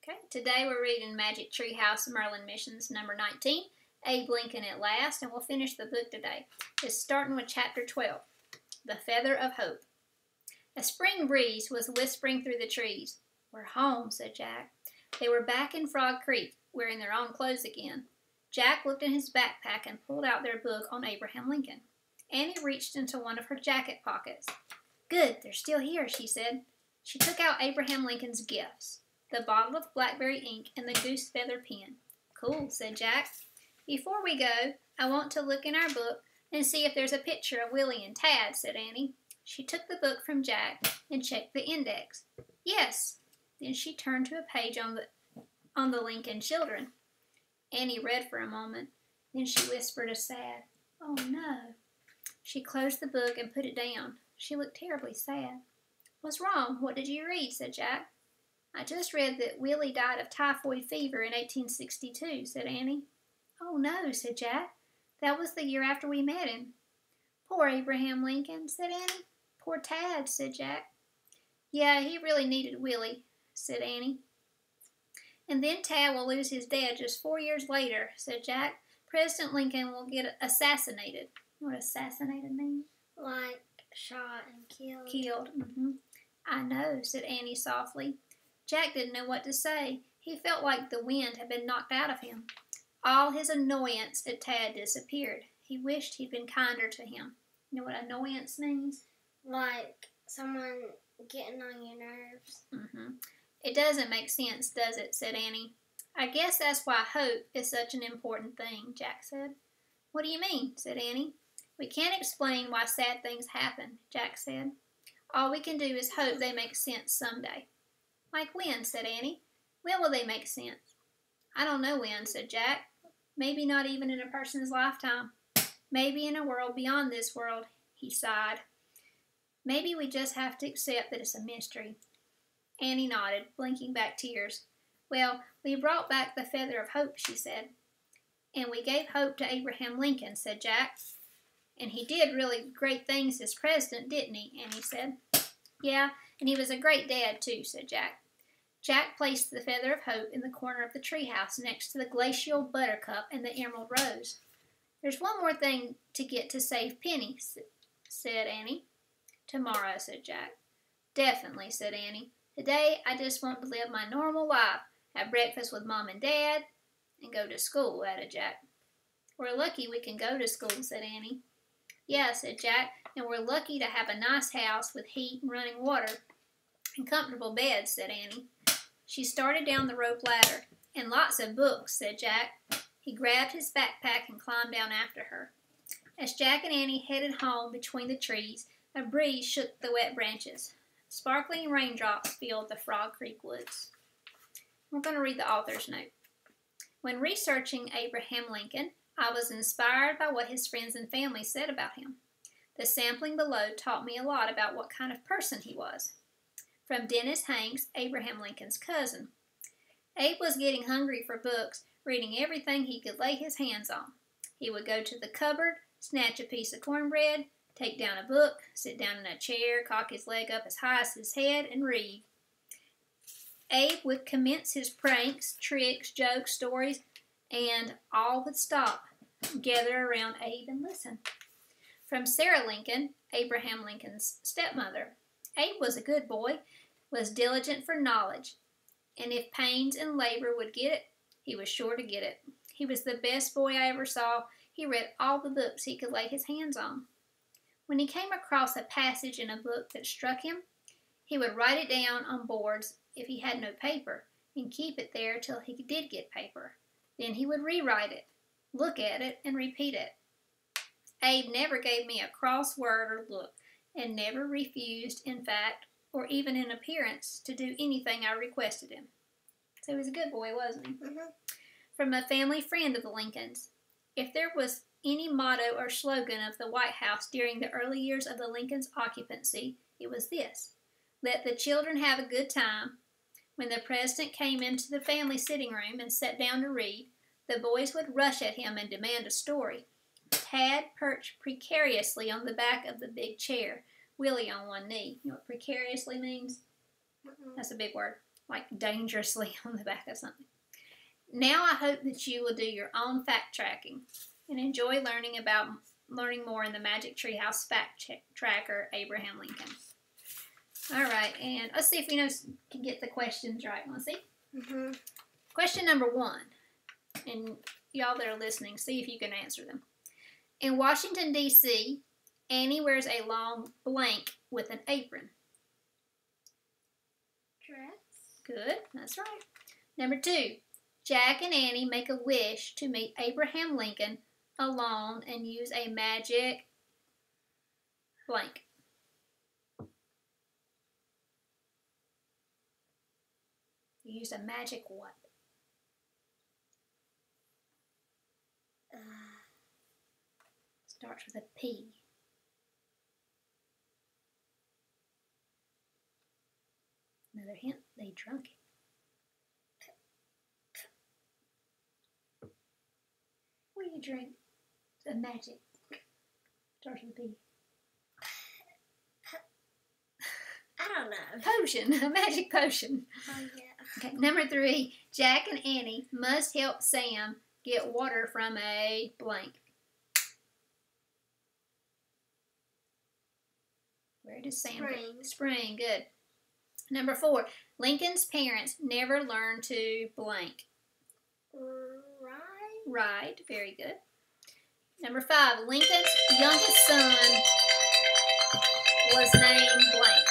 Okay, today we're reading Magic Treehouse Merlin Missions number 19, Abe Lincoln at Last, and we'll finish the book today. It's starting with chapter 12, The Feather of Hope. A spring breeze was whispering through the trees. "We're home," said Jack. They were back in Frog Creek, wearing their own clothes again. Jack looked in his backpack and pulled out their book on Abraham Lincoln. Annie reached into one of her jacket pockets. "Good, they're still here," she said. She took out Abraham Lincoln's gifts, the bottle of blackberry ink and the goose feather pen. "Cool," said Jack. "Before we go, I want to look in our book and see if there's a picture of Willie and Tad," said Annie. She took the book from Jack and checked the index. "Yes." Then she turned to a page on the Lincoln children. Annie read for a moment. Then she whispered a sad, "Oh no." She closed the book and put it down. She looked terribly sad. "What's wrong? What did you read?" said Jack. "I just read that Willie died of typhoid fever in 1862, said Annie. "Oh no," said Jack. "That was the year after we met him." "Poor Abraham Lincoln," said Annie. "Poor Tad," said Jack. "Yeah, he really needed Willie," said Annie. "And then Tad will lose his dad just 4 years later," said Jack. "President Lincoln will get assassinated." You know what assassinated means? Like shot and killed. Killed. "I know," said Annie softly. Jack didn't know what to say. He felt like the wind had been knocked out of him. All his annoyance at Tad disappeared. He wished he'd been kinder to him. You know what annoyance means? Like someone getting on your nerves. "It doesn't make sense, does it?" said Annie. "I guess that's why hope is such an important thing," Jack said. "What do you mean?" said Annie. "We can't explain why sad things happen," Jack said. "All we can do is hope they make sense someday." "Like when?" said Annie. "When will they make sense?" "I don't know when," said Jack. "Maybe not even in a person's lifetime. Maybe in a world beyond this world," he sighed. "Maybe we just have to accept that it's a mystery." Annie nodded, blinking back tears. "Well, we brought back the feather of hope," she said. "And we gave hope to Abraham Lincoln," said Jack. "And he did really great things as president, didn't he?" Annie said. "Yeah, and he was a great dad, too," said Jack. Jack placed the feather of hope in the corner of the treehouse next to the glacial buttercup and the emerald rose. "There's one more thing to get to save Penny," said Annie. "Tomorrow," said Jack. "Definitely," said Annie. "Today, I just want to live my normal life, have breakfast with Mom and Dad, and go to school," added Jack. "We're lucky we can go to school," said Annie. "Yeah," said Jack, "and we're lucky to have a nice house with heat and running water and comfortable beds," said Annie. She started down the rope ladder. "And lots of books," said Jack. He grabbed his backpack and climbed down after her. As Jack and Annie headed home between the trees, a breeze shook the wet branches. Sparkling raindrops filled the Frog Creek woods. We're going to read the author's note. "When researching Abraham Lincoln, I was inspired by what his friends and family said about him. The sampling below taught me a lot about what kind of person he was." From Dennis Hanks, Abraham Lincoln's cousin. Abe was getting hungry for books, reading everything he could lay his hands on. He would go to the cupboard, snatch a piece of cornbread, take down a book, sit down in a chair, cock his leg up as high as his head, and read. Abe would commence his pranks, tricks, jokes, stories, and all would stop, gather around Abe, and listen. From Sarah Lincoln, Abraham Lincoln's stepmother. Abe was a good boy, was diligent for knowledge, and if pains and labor would get it, he was sure to get it. He was the best boy I ever saw. He read all the books he could lay his hands on. When he came across a passage in a book that struck him, he would write it down on boards if he had no paper, and keep it there till he did get paper. Then he would rewrite it, look at it, and repeat it. Abe never gave me a cross word or look, and never refused, in fact, or even in appearance, to do anything I requested him. So he was a good boy, wasn't he? From a family friend of the Lincolns. If there was any motto or slogan of the White House during the early years of the Lincolns' occupancy, it was this: "Let the children have a good time." When the president came into the family sitting room and sat down to read, the boys would rush at him and demand a story. Tad perched precariously on the back of the big chair, Willie on one knee. You know what precariously means? That's a big word. like dangerously on the back of something. Now I hope that you will do your own fact tracking and enjoy learning more in the Magic Treehouse Fact Tracker, Abraham Lincoln. All right, and let's see if we can get the questions right. Want to see? Mm-hmm. Question number 1, and y'all that are listening, see if you can answer them. In Washington, D.C., Annie wears a long blank with an apron. Dress. Good, that's right. Number 2, Jack and Annie make a wish to meet Abraham Lincoln alone and use a magic blank. You use a magic what? Starts with a P. Another hint, they drunk it. What do you drink? A magic. Starts with a P. I don't know. Potion, a magic potion. Oh, yeah. Okay, number 3, Jack and Annie must help Sam get water from a blank. Where does Sam go? Spring, good. Number 4, Lincoln's parents never learned to blank. Ride, very good. Number 5, Lincoln's youngest son was named blank.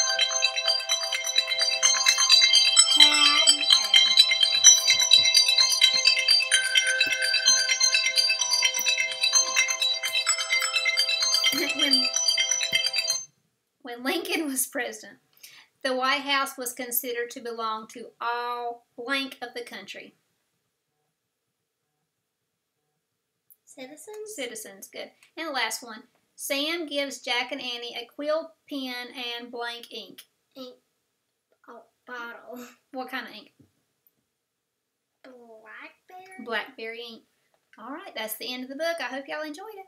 When Lincoln was president, the White House was considered to belong to all blank of the country. Citizens, good. And the last one, Sam gives Jack and Annie a quill pen and blank ink. Ink. Oh, bottle. What kind of ink? Blackberry. Blackberry ink. All right, that's the end of the book. I hope y'all enjoyed it.